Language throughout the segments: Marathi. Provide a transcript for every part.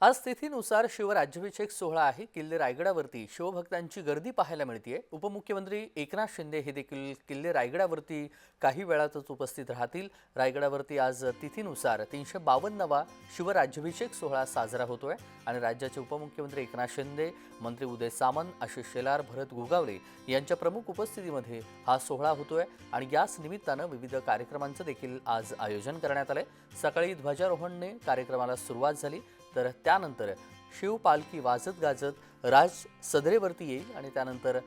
आज तिथीनुसार शिवराज्याभिषेक सोहळा आहे. किल्ले रायगडावरती शिवभक्तांची गर्दी पाहायला मिळते. उपमुख्यमंत्री एकनाथ शिंदे हे देखील किल्ले रायगडावरती काही वेळातच उपस्थित राहतील. रायगडावरती आज तिथीनुसार 352वा शिवराज्याभिषेक सोहळा साजरा होतोय आणि राज्याचे उपमुख्यमंत्री एकनाथ शिंदे, मंत्री उदय सामंत, आशिष शेलार, भरत गोगावले यांच्या प्रमुख उपस्थितीमध्ये हा सोहळा होतोय आणि याच निमित्तानं विविध कार्यक्रमांचं देखील आज आयोजन करण्यात आलंय. सकाळी ध्वजारोहणाने कार्यक्रमाला सुरुवात झाली, तर त्यानंतर शिव पालखी वाजत गाजत राज सदरेवरती येईल आणि त्यानंतर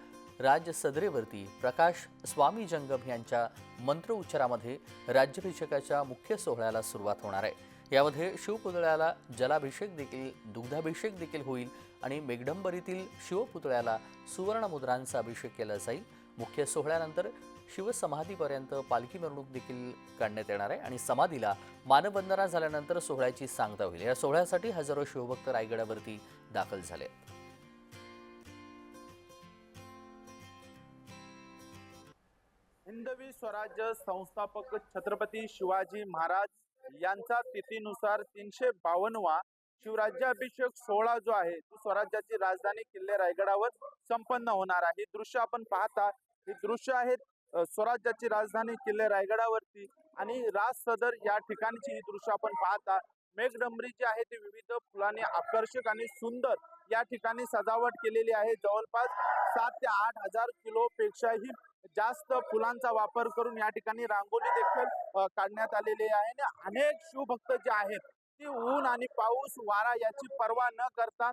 राज सदरेवरती प्रकाश स्वामी जंगम यांच्या मंत्र उच्चारामध्ये राज्याभिषेकाच्या मुख्य सोहळ्याला सुरुवात होणार आहे. यामध्ये शिवपुतळ्याला जलाभिषेक देखील दुग्धाभिषेक देखील होईल आणि मेघडंबरीतील शिवपुतळ्याला सुवर्णमुद्रांचा अभिषेक केला जाईल. मुख्य सोहळ्यानंतर शिवसमाधीपर्यंत पालखी मिरवणूक देखील काढण्यात येणार आहे आणि समाधीला मानवंदना झाल्यानंतर सोहळ्याची सांगता होईल. या सोहळ्यासाठी हजारो शिवभक्त रायगडावरती दाखल झाले. हिंदवी स्वराज्य संस्थापक छत्रपती शिवाजी महाराज यांचा तिथीनुसार 352वा शिवराज्याभिषेक सोहळा जो आहे तो स्वराज्याची राजधानी किल्ले रायगडावर संपन्न होणार आहे. दृश्य आपण पाहता, हे दृश्य आहेत स्वराज्याची राजधानी किल्ले रायगडावरती आणि राज सदर या ठिकाणची ही दृश्य आपण पाहता. मेघडंबरी जी आहे ती विविध फुलांनी आकर्षक आणि सुंदर या ठिकाणी सजावट केलेली आहे. जवळपास 7 ते 8 हजार किलो पेक्षाही जास्त फुलांचा वापर करून या ठिकाणी रांगोळी देखील काढण्यात आलेली आहे. अनेक शिवभक्त जे आहेत ती ऊन आणि पाऊस वारा याची पर्वा न करता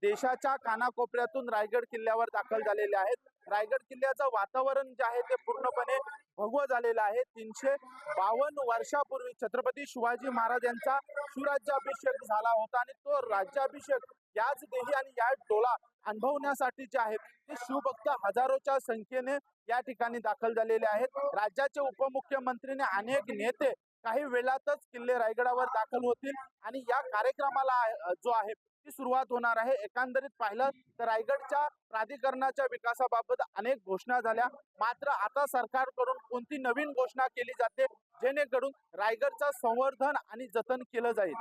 देशाच्या कानाकोपऱ्यातून रायगड किल्ल्यावर दाखल झालेले आहेत. रायगड किल्ल्याचं वातावरण जे आहे ते पूर्णपणे भगवं झालेलं आहे. 352 वर्षापूर्वी छत्रपती शिवाजी महाराज यांचा शिवराज्याभिषेक झाला होता आणि तो राज्याभिषेक याच देही आणि या डोला अनुभवण्यासाठी जे आहेत ते शिवभक्त हजारोच्या संख्येने या ठिकाणी दाखल झालेले आहेत. राज्याचे उपमुख्यमंत्रीने अनेक नेते काही वेळातच किल्ले रायगडावर दाखल होतील आणि या कार्यक्रमाला जो आहे ती सुरुवात होणार आहे. एकंदरीत पाहिलं तर रायगडच्या प्राधिकरणाच्या विकासाबाबत अनेक घोषणा झाल्या, मात्र आता सरकारकडून कोणती नवीन घोषणा केली जाते जेणेकरून रायगडचं संवर्धन आणि जतन केलं जाईल.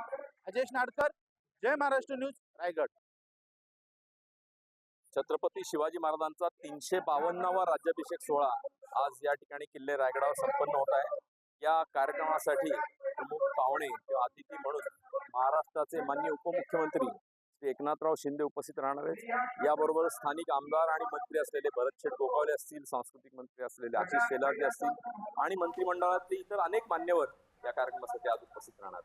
अजेश नाडकर, जय महाराष्ट्र न्यूज, रायगड. छत्रपती शिवाजी महाराजांचा 352वा राज्याभिषेक सोहळा आज या ठिकाणी किल्ले रायगडावर संपन्न होत आहे. या कार्यक्रमासाठी प्रमुख पाहुणे किंवा अतिथी म्हणून महाराष्ट्राचे माननीय उपमुख्यमंत्री श्री एकनाथराव शिंदे उपस्थित राहणार आहेत. याबरोबर स्थानिक आमदार आणि मंत्री असलेले भरत गोगावले असतील, सांस्कृतिक मंत्री असलेले आशिष शेलार असतील आणि मंत्रिमंडळातले इतर अनेक मान्यवर या कार्यक्रमासाठी आज उपस्थित राहणार.